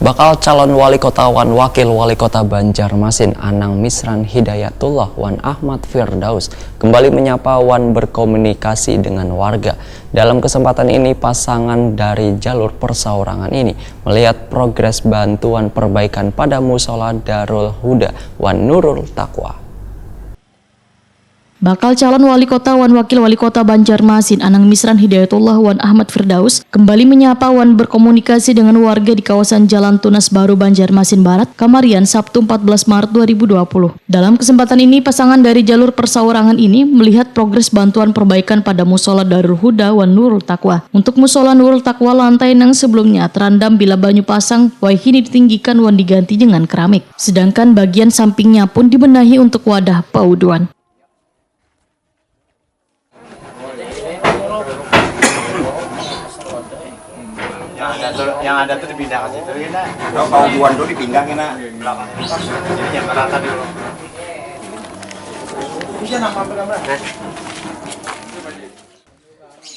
Bakal calon wali kota wan wakil wali kota Banjarmasin Anang Misran Hidayatullah Wan Ahmad Firdaus kembali menyapa wan berkomunikasi dengan warga. Dalam kesempatan ini pasangan dari jalur perseorangan ini melihat progres bantuan perbaikan pada musola Darul Huda Wan Nurul Taqwa. Bakal calon wali kota wan wakil wali kota Banjarmasin Anang Misran Hidayatullah Wan Ahmad Firdaus kembali menyapa wan berkomunikasi dengan warga di kawasan Jalan Tunas Baru Banjarmasin Barat, Kamarian, Sabtu 14 Maret 2020. Dalam kesempatan ini pasangan dari jalur perseorangan ini melihat progres bantuan perbaikan pada musola Darul Huda Wan Nurul Taqwa. Untuk musola Nurul Taqwa lantai yang sebelumnya terendam bila banyu pasang, kini ditinggikan wan diganti dengan keramik. Sedangkan bagian sampingnya pun dibenahi untuk wadah pauduan. Yang ada tuh dipindah ke situ ya. Kalau pauduan dulu dipindah ke belakang. Jadi yang rata dulu. Bisa nama berapa?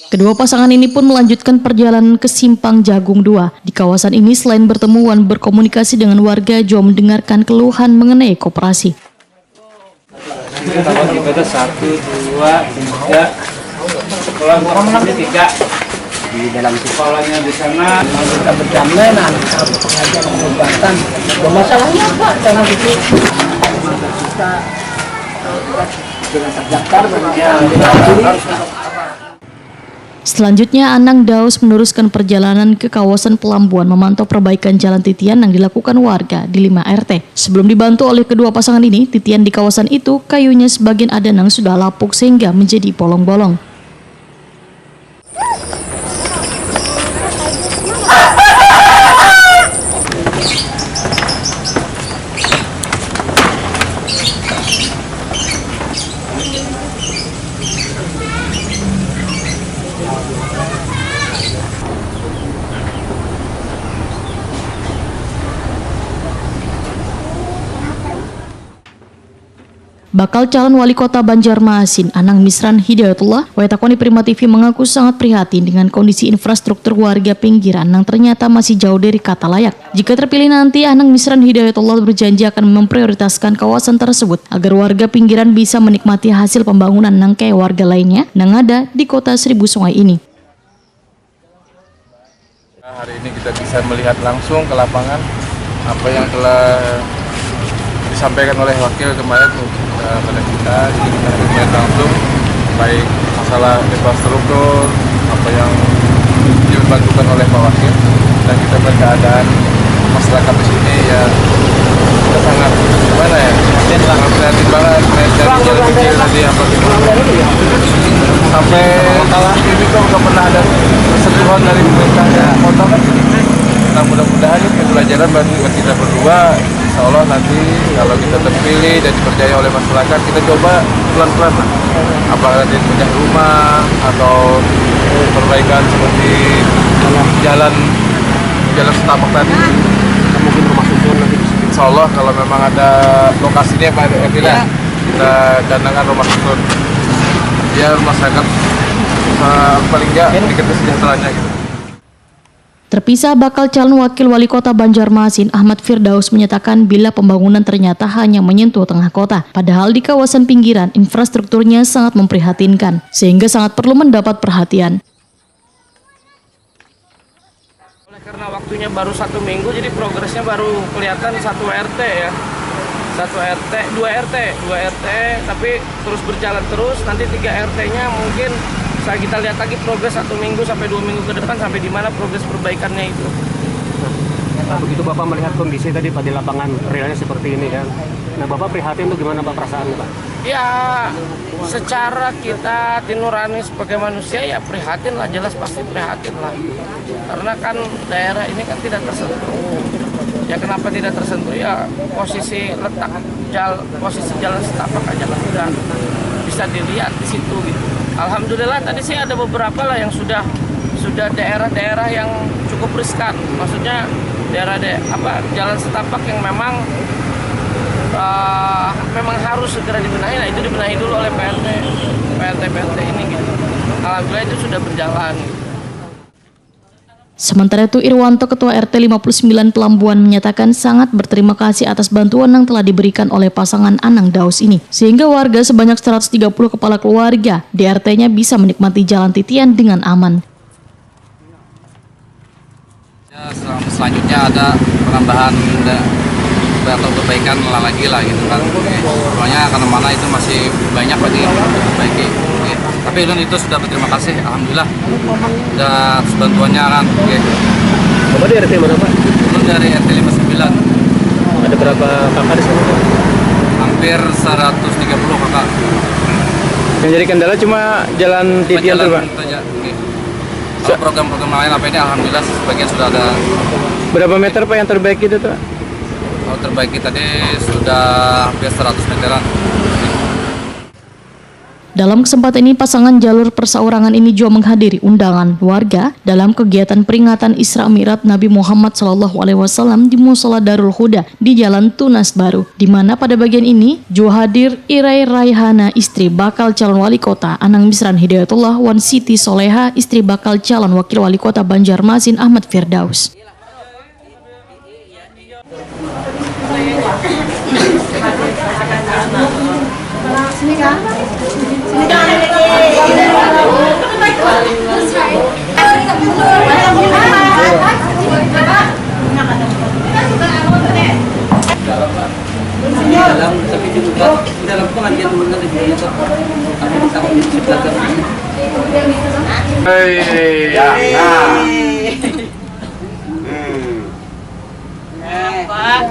Kedua pasangan ini pun melanjutkan perjalanan ke Simpang Jagung 2. Di kawasan ini selain bertemu wan berkomunikasi dengan warga juga mendengarkan keluhan mengenai koperasi. Kita 1, 2, 3 sekolah tiga di dalam sekolahnya di sana kita berdampingan pengajar pengobatan masalahnya Pak karena itu kita dengan terdaftar Selanjutnya, Anang Daus meneruskan perjalanan ke kawasan Pelambuan memantau perbaikan jalan titian yang dilakukan warga di 5 RT. Sebelum dibantu oleh kedua pasangan ini, titian di kawasan itu kayunya sebagian adanang sudah lapuk sehingga menjadi bolong-bolong. Bakal calon wali kota Banjarmasin Anang Misran Hidayatullah Waitakoni Prima TV mengaku sangat prihatin dengan kondisi infrastruktur warga pinggiran yang ternyata masih jauh dari kata layak. Jika terpilih nanti, Anang Misran Hidayatullah berjanji akan memprioritaskan kawasan tersebut agar warga pinggiran bisa menikmati hasil pembangunan yang kayak warga lainnya yang ada di kota Seribu Sungai ini. Hari ini kita bisa melihat langsung ke lapangan apa yang telah disampaikan oleh wakil kemarin pada kita, jadi kita lihat langsung baik masalah infrastruktur apa yang dibantukan oleh Pak Wakil, dan kita melihat keadaan masyarakat di sini ya kita sangat gimana ya, sangat prihatin banget dari jalan kecil tadi apa sampai ini kok nggak pernah ada sentuhan dari pemerintah kota kan. Nah, mudah-mudahan ini pembelajaran bagi kita berdua. Insya Allah nanti kalau kita terpilih dan dipercaya oleh masyarakat, kita coba pelan-pelan lah. Apakah nanti pindah rumah atau perbaikan seperti jalan setapak tadi, mungkin rumah susun nanti. Insya Allah kalau memang ada lokasinya Pak Epila, kita dandakan rumah susun. Biar masyarakat paling nggak sedikit kesejahteranya gitu. Terpisah, bakal calon wakil wali kota Banjarmasin Ahmad Firdaus menyatakan bila pembangunan ternyata hanya menyentuh tengah kota, padahal di kawasan pinggiran infrastrukturnya sangat memprihatinkan, sehingga sangat perlu mendapat perhatian. Karena waktunya baru 1 minggu, jadi progresnya baru kelihatan 1 RT ya. 1 RT, 2 RT, tapi terus berjalan terus, nanti 3 RT-nya mungkin saya kita lihat lagi progres 1 minggu sampai 2 minggu ke depan sampai di mana progres perbaikannya itu. Nah, begitu Bapak melihat kondisi tadi Pak di lapangan realnya seperti ini kan. Nah, Bapak prihatin itu gimana Pak perasaannya Pak? Ya, secara kita nurani sebagai manusia ya prihatin lah, jelas pasti prihatin lah. Karena kan daerah ini kan tidak tersentuh. Ya kenapa tidak tersentuh? Ya posisi jalan setapak aja lah udah bisa dilihat di situ gitu. Alhamdulillah tadi sih ada beberapa lah yang sudah daerah-daerah yang cukup riskan. Maksudnya jalan setapak yang memang harus segera dibenahi. Nah, itu dibenahi dulu oleh PLT ini gitu. Alhamdulillah itu sudah berjalan. Sementara itu, Irwanto, Ketua RT 59 Pelambuan, menyatakan sangat berterima kasih atas bantuan yang telah diberikan oleh pasangan Anang Daus ini, sehingga warga sebanyak 130 kepala keluarga di RT-nya bisa menikmati Jalan Titian dengan aman. Ya, selanjutnya ada penambahan atau perbaikan lagi lah gitu kan. Pokoknya karena mana itu masih banyak lagi yang perlu diperbaiki. Oke. Tapi itu sudah berterima kasih, alhamdulillah. Sudah bantuannya kan. Oke. Bapak dari RT mana Pak? Belum dari RT 59. Ada berapa kakak di sana Pak? Hampir 130 kakak. Yang jadi kendala cuma jalan titian tuh Pak? Saja. Oke. Kalau program-program lain apa ini alhamdulillah sebagian sudah ada. Berapa meter Pak yang terbaik itu tuh? Kalau terbaiki tadi sudah hampir 100 meteran. Dalam kesempatan ini, pasangan jalur perseorangan ini juga menghadiri undangan warga dalam kegiatan peringatan Isra Mi'raj Nabi Muhammad SAW di Mushola Darul Huda di Jalan Tunas Baru, di mana pada bagian ini juga hadir Irai Raihana, istri bakal calon wali kota Anang Misran Hidayatullah, wan Siti Soleha, istri bakal calon wakil wali kota Banjarmasin Ahmad Firdaus. dalam pengajian teman-teman itu kami bisa menciptakan. Nah. Pak,